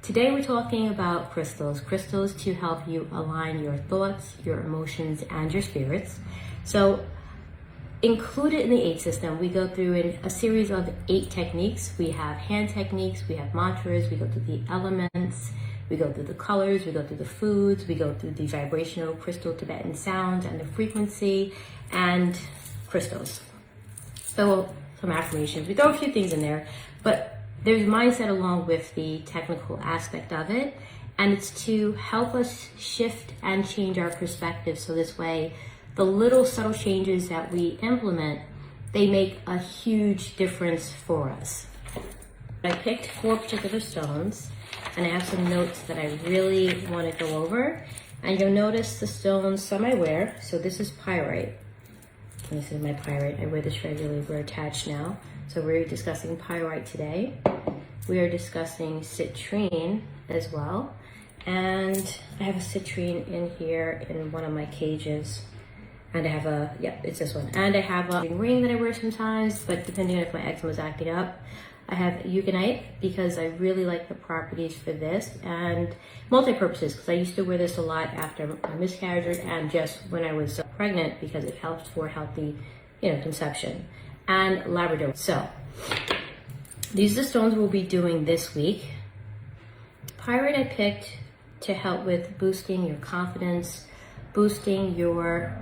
Today we're talking about crystals. Crystals to help you align your thoughts, your emotions, and your spirits. So included in the 8 system, we go through a series of 8 techniques. We have hand techniques, we have mantras, we go through the elements, we go through the colors, we go through the foods, we go through the vibrational crystal Tibetan sounds and the frequency, and crystals. So some affirmations. We throw a few things in there, but there's mindset along with the technical aspect of it, and it's to help us shift and change our perspective, so this way the little subtle changes that we implement, they make a huge difference for us. I picked 4 particular stones, and I have some notes that I really want to go over, and you'll notice the stones some I wear. So this is pyrite. This is my pyrite. I wear this regularly. We're attached now. So we're discussing pyrite today. We are discussing citrine as well. And I have a citrine in here in one of my cages. And I have it's this one. And I have a ring that I wear sometimes, but depending on if my eczema is acting up. I have eugenite because I really like the properties for this, and multi-purposes because I used to wear this a lot after my miscarriage and just when I was pregnant because it helps for healthy, conception. And labrador. So these are the stones we'll be doing this week. Pyrite I picked to help with boosting your confidence, boosting your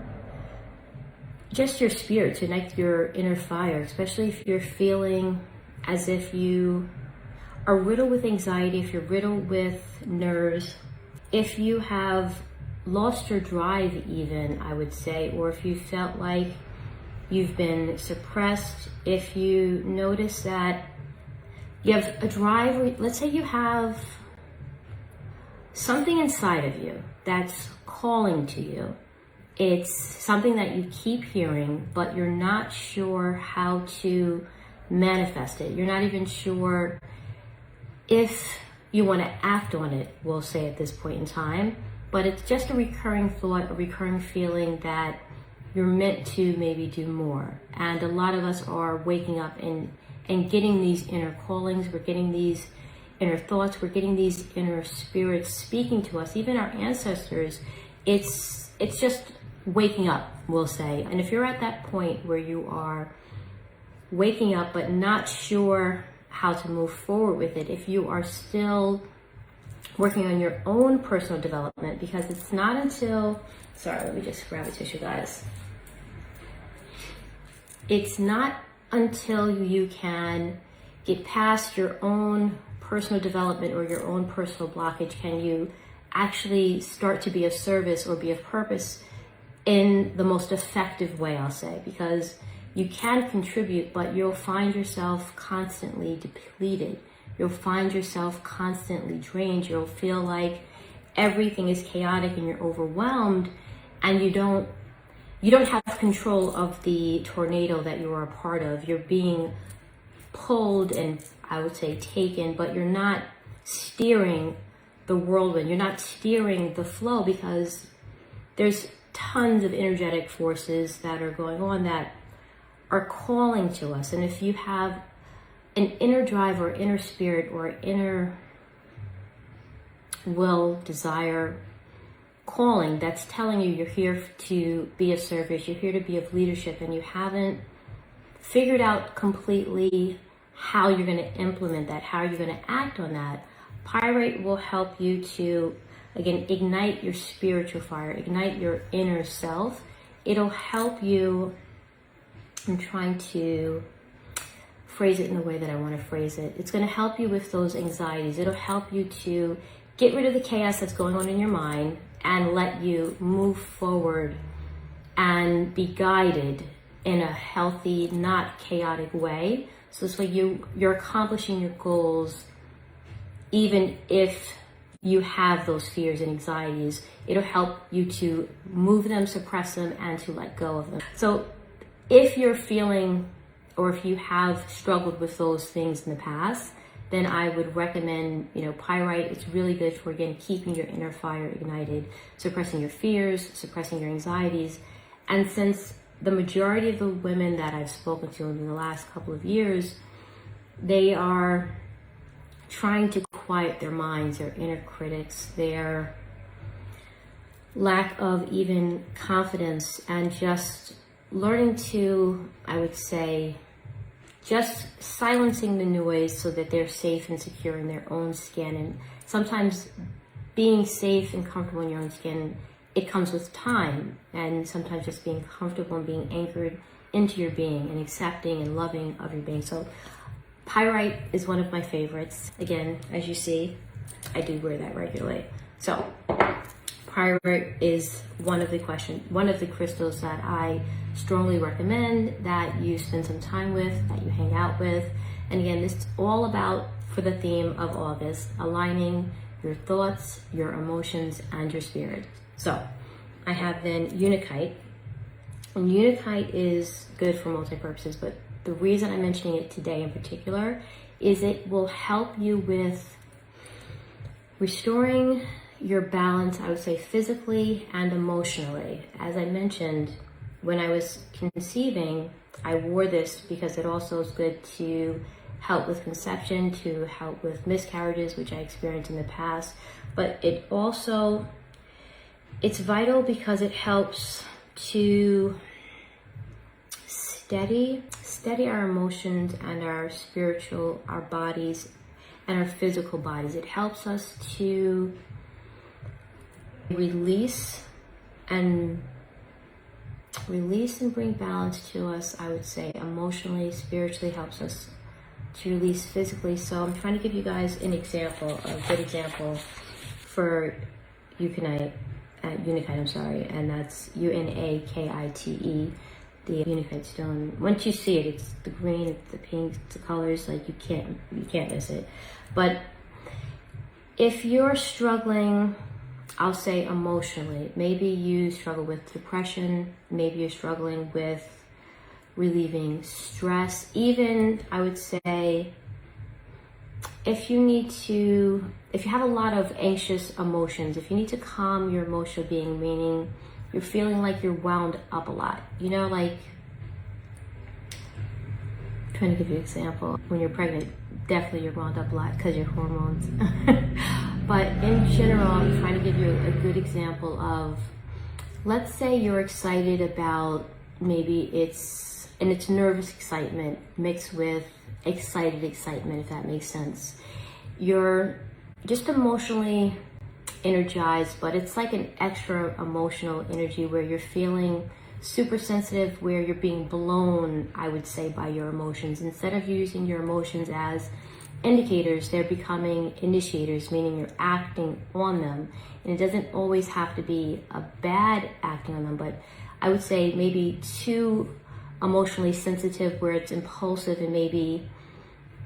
spirit, to ignite your inner fire, especially if you're feeling as if you are riddled with anxiety, if you're riddled with nerves, if you have lost your drive even, I would say, or if you felt like you've been suppressed, if you notice that you have a drive, let's say you have something inside of you that's calling to you. It's something that you keep hearing, but you're not sure how to manifest it. You're not even sure if you want to act on it, we'll say at this point in time, but it's just a recurring thought, a recurring feeling that you're meant to maybe do more. And a lot of us are waking up and getting these inner callings, we're getting these inner thoughts, we're getting these inner spirits speaking to us, even our ancestors. It's just waking up, we'll say. And if you're at that point where you are waking up but not sure how to move forward with it, if you are still working on your own personal development, because it's not until, let me just grab a tissue, guys. It's not until you can get past your own personal development or your own personal blockage can you actually start to be of service or be of purpose in the most effective way, I'll say, because you can contribute, but you'll find yourself constantly depleted. You'll find yourself constantly drained. You'll feel like everything is chaotic and you're overwhelmed, and you don't have control of the tornado that you are a part of. You're being pulled and I would say taken, but you're not steering the whirlwind. You're not steering the flow because there's tons of energetic forces that are going on that are calling to us. And if you have an inner drive or inner spirit or inner will, desire, calling that's telling you you're here to be of service, you're here to be of leadership, and you haven't figured out completely how you're going to implement that, how you're going to act on that, pyrite will help you to, again, ignite your spiritual fire, ignite your inner self. It'll help you. I'm trying to phrase it in the way that I want to phrase it. It's going to help you with those anxieties. It'll help you to get rid of the chaos that's going on in your mind and let you move forward and be guided in a healthy, not chaotic way. So this way you're accomplishing your goals even if you have those fears and anxieties. It'll help you to move them, suppress them, and to let go of them. So if you're feeling, or if you have struggled with those things in the past, then I would recommend, pyrite. It's really good for, again, keeping your inner fire ignited, suppressing your fears, suppressing your anxieties. And since the majority of the women that I've spoken to in the last couple of years, they are trying to quiet their minds, their inner critics, their lack of even confidence, and just learning to, I would say, just silencing the noise so that they're safe and secure in their own skin. And sometimes being safe and comfortable in your own skin, it comes with time, and sometimes just being comfortable and being anchored into your being and accepting and loving of your being. So pyrite is one of my favorites. Again, as you see, I do wear that regularly. So pyrite is one of the crystals that I strongly recommend that you spend some time with, that you hang out with. And again, this is all about, for the theme of August, aligning your thoughts, your emotions, and your spirit. So I have then Unakite. And Unakite is good for multi-purposes, but the reason I'm mentioning it today in particular is it will help you with restoring your balance, I would say, physically and emotionally. As I mentioned, when I was conceiving, I wore this because it also is good to help with conception, to help with miscarriages, which I experienced in the past. But it's vital because it helps to steady our emotions and our spiritual, our bodies and our physical bodies. It helps us to release and bring balance to us, I would say, emotionally, spiritually, helps us to release physically. So I'm trying to give you guys a good example for Unakite, and that's Unakite, the Unakite stone. Once you see it, it's the green, it's the pink, it's the colors, like you can't miss it. But if you're struggling, I'll say emotionally, maybe you struggle with depression, maybe you're struggling with relieving stress, even I would say if you have a lot of anxious emotions, if you need to calm your emotional being, meaning you're feeling like you're wound up a lot, like, I'm trying to give you an example. When you're pregnant, definitely you're wound up a lot because your hormones. But in general, I'm trying to give you a good example of, let's say you're excited about, maybe it's nervous excitement mixed with excited excitement, if that makes sense. You're just emotionally energized, but it's like an extra emotional energy where you're feeling super sensitive, where you're being blown, I would say, by your emotions. Instead of using your emotions as indicators, they're becoming initiators, meaning you're acting on them. And it doesn't always have to be a bad acting on them, but I would say maybe too emotionally sensitive where it's impulsive, and maybe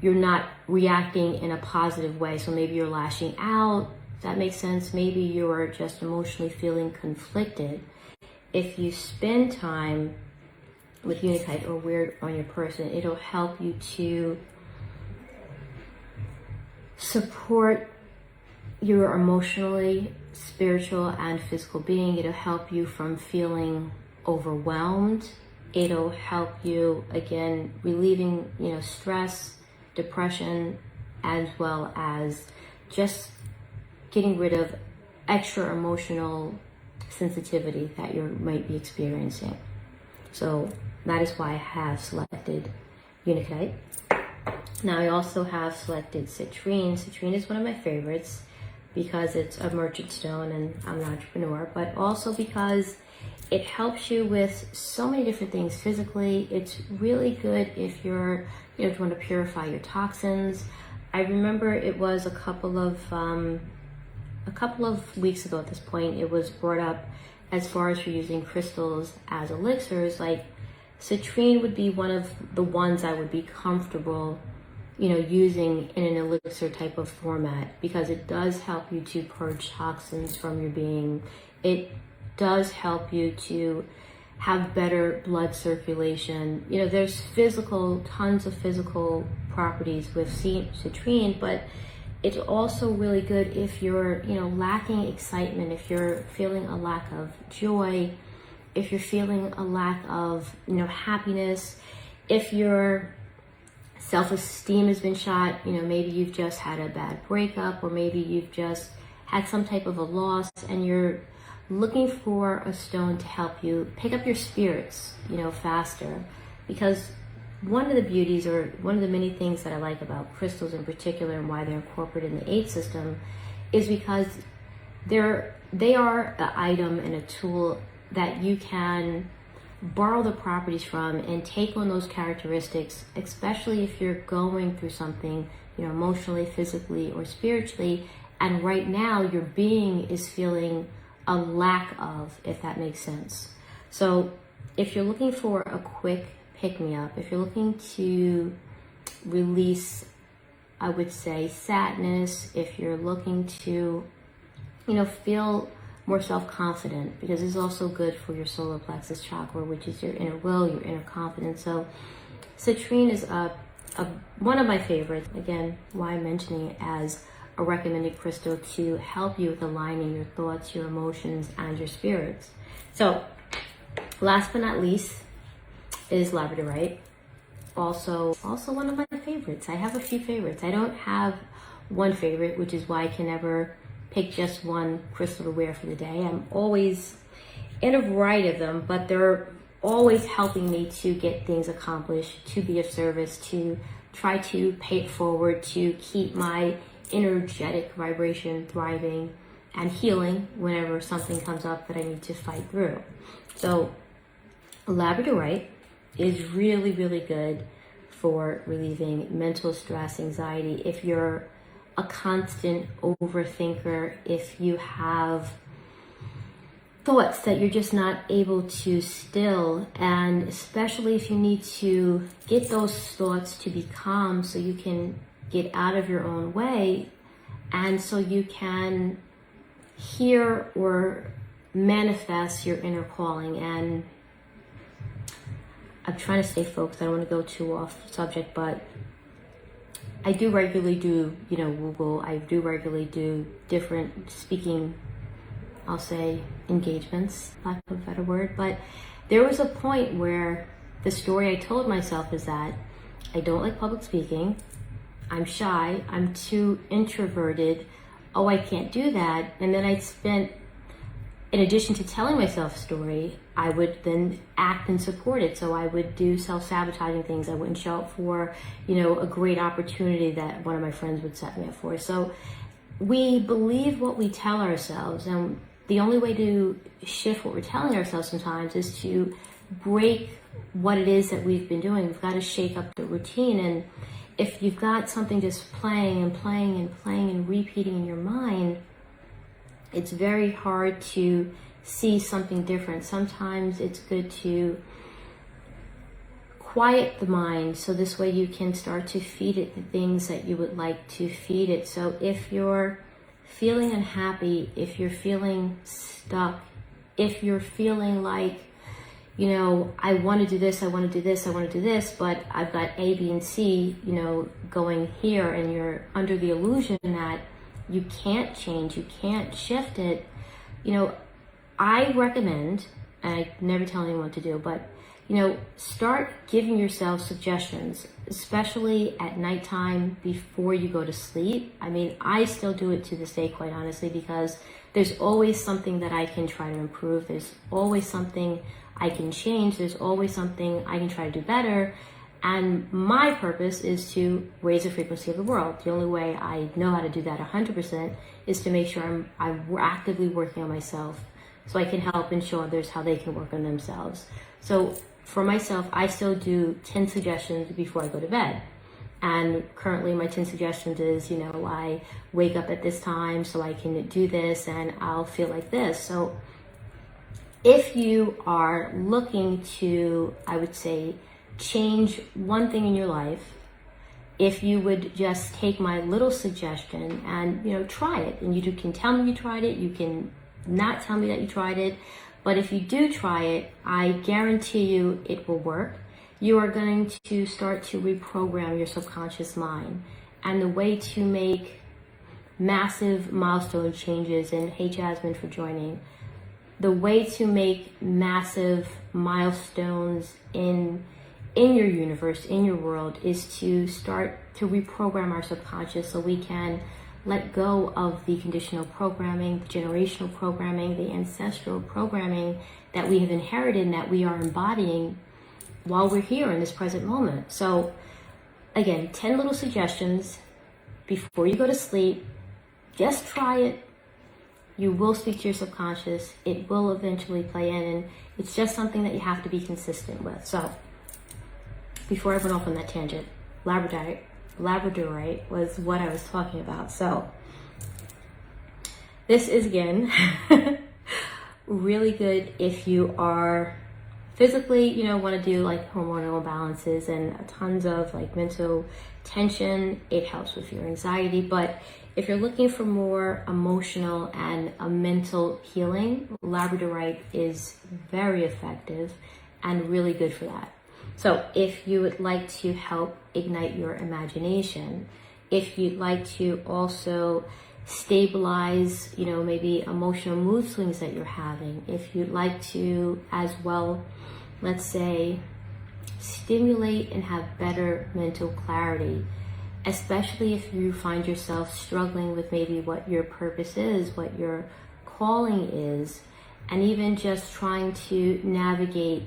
you're not reacting in a positive way. So maybe you're lashing out. Does that make sense? Maybe you're just emotionally feeling conflicted. If you spend time with Unakite or wear it on your person, it'll help you to support your emotionally, spiritual, and physical being. It'll help you from feeling overwhelmed. It'll help you, again, relieving, stress, depression, as well as just getting rid of extra emotional sensitivity that you might be experiencing. So that is why I have selected Unakite. Now I also have selected citrine. Citrine is one of my favorites because it's a merchant stone and I'm an entrepreneur, but also because it helps you with so many different things physically. It's really good if you're, if you want to purify your toxins. I remember it was a couple of weeks ago at this point, it was brought up as far as for using crystals as elixirs. Like citrine would be one of the ones I would be comfortable, using in an elixir type of format, because it does help you to purge toxins from your being. It does help you to have better blood circulation. There's tons of physical properties with citrine, but it's also really good if you're, lacking excitement, if you're feeling a lack of joy, if you're feeling a lack of, happiness, if you're self-esteem has been shot. You know, maybe you've just had a bad breakup, or maybe you've just had some type of a loss, and you're looking for a stone to help you pick up your spirits, you know, faster. Because one of the beauties, or one of the many things that I like about crystals in particular, and why they're incorporated in the 8 system, is because they are an item and a tool that you can borrow the properties from and take on those characteristics, especially if you're going through something, you know, emotionally, physically, or spiritually, and right now your being is feeling a lack of, if that makes sense. So if you're looking for a quick pick-me-up, if you're looking to release, I would say, sadness, if you're looking to, you know, feel more self-confident, because it's also good for your solar plexus chakra, which is your inner will, your inner confidence. So citrine is one of my favorites. Again, why I'm mentioning it as a recommended crystal to help you with aligning your thoughts, your emotions, and your spirits. So last but not least is labradorite. Also one of my favorites. I have a few favorites. I don't have one favorite, which is why I can never pick just one crystal to wear for the day. I'm always in a variety of them, but they're always helping me to get things accomplished, to be of service, to try to pay it forward, to keep my energetic vibration thriving and healing whenever something comes up that I need to fight through. So labradorite is really, really good for relieving mental stress, anxiety. If you're a constant overthinker, if you have thoughts that you're just not able to still, and especially if you need to get those thoughts to be calm so you can get out of your own way, and so you can hear or manifest your inner calling. And I'm trying to stay focused. I don't want to go too off subject, but I do regularly do, you know, Google. I do regularly do different speaking, I'll say, engagements, lack of a better word. But there was a point where the story I told myself is that I don't like public speaking. I'm shy. I'm too introverted. Oh, I can't do that. And then I spent, in addition to telling myself a story, I would then act and support it. So I would do self-sabotaging things. I wouldn't show up for, you know, a great opportunity that one of my friends would set me up for. So we believe what we tell ourselves, and the only way to shift what we're telling ourselves sometimes is to break what it is that we've been doing. We've got to shake up the routine. And if you've got something just playing and playing and playing and repeating in your mind, it's very hard to see something different. Sometimes it's good to quiet the mind, so this way you can start to feed it the things that you would like to feed it. So if you're feeling unhappy, if you're feeling stuck, if you're feeling like, you know, I want to do this, I want to do this, I want to do this, but I've got A, B, and C, you know, going here, and you're under the illusion that you can't change, you can't shift it, you know, I recommend, and I never tell anyone what to do, but, you know, start giving yourself suggestions, especially at nighttime before you go to sleep. I mean, I still do it to this day, quite honestly, because there's always something that I can try to improve. There's always something I can change. There's always something I can try to do better. And my purpose is to raise the frequency of the world. The only way I know how to do that 100% is to make sure I'm actively working on myself, so I can help and show others how they can work on themselves. So for myself, I still do 10 suggestions before I go to bed. And currently my 10 suggestions is, you know, I wake up at this time so I can do this and I'll feel like this. So if you are looking to, I would say, change one thing in your life, if you would just take my little suggestion and, you know, try it. And you can tell me you tried it, you can not tell me that you tried it, but if you do try it, I guarantee you it will work. You are going to start to reprogram your subconscious mind. And the way to make massive milestone changes, and hey Jasmine for joining, the way to make massive milestones in in your universe, in your world, is to start to reprogram our subconscious so we can let go of the conditional programming, the generational programming, the ancestral programming that we have inherited and that we are embodying while we're here in this present moment. So again, 10 little suggestions before you go to sleep. Just try it. You will speak to your subconscious. It will eventually play in, and it's just something that you have to be consistent with. So before I went off on that tangent, Labradorite was what I was talking about. So this is, again, really good if you are physically, want to do like hormonal imbalances and tons of like mental tension. It helps with your anxiety. But if you're looking for more emotional and a mental healing, Labradorite is very effective and really good for that. So if you would like to help ignite your imagination, if you'd like to also stabilize, maybe emotional mood swings that you're having, if you'd like to as well, let's say, stimulate and have better mental clarity, especially if you find yourself struggling with maybe what your purpose is, what your calling is, and even just trying to navigate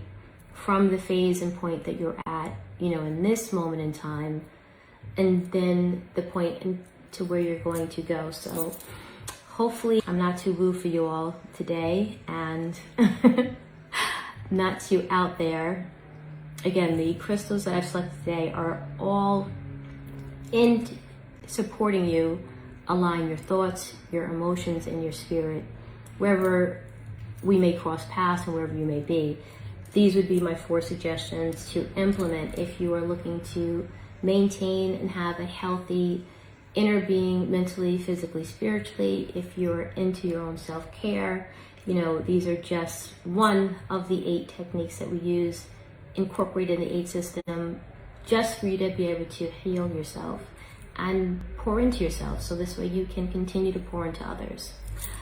from the phase and point that you're at, in this moment in time, and then the point to where you're going to go. So hopefully I'm not too woo for you all today and not too out there. Again, the crystals that I've selected today are all in supporting you align your thoughts, your emotions, and your spirit wherever we may cross paths and wherever you may be. These would be my 4 suggestions to implement if you are looking to maintain and have a healthy inner being, mentally, physically, spiritually. If you're into your own self-care, these are just one of the 8 techniques that we use incorporated in the 8 system, just for you to be able to heal yourself and pour into yourself. So this way you can continue to pour into others.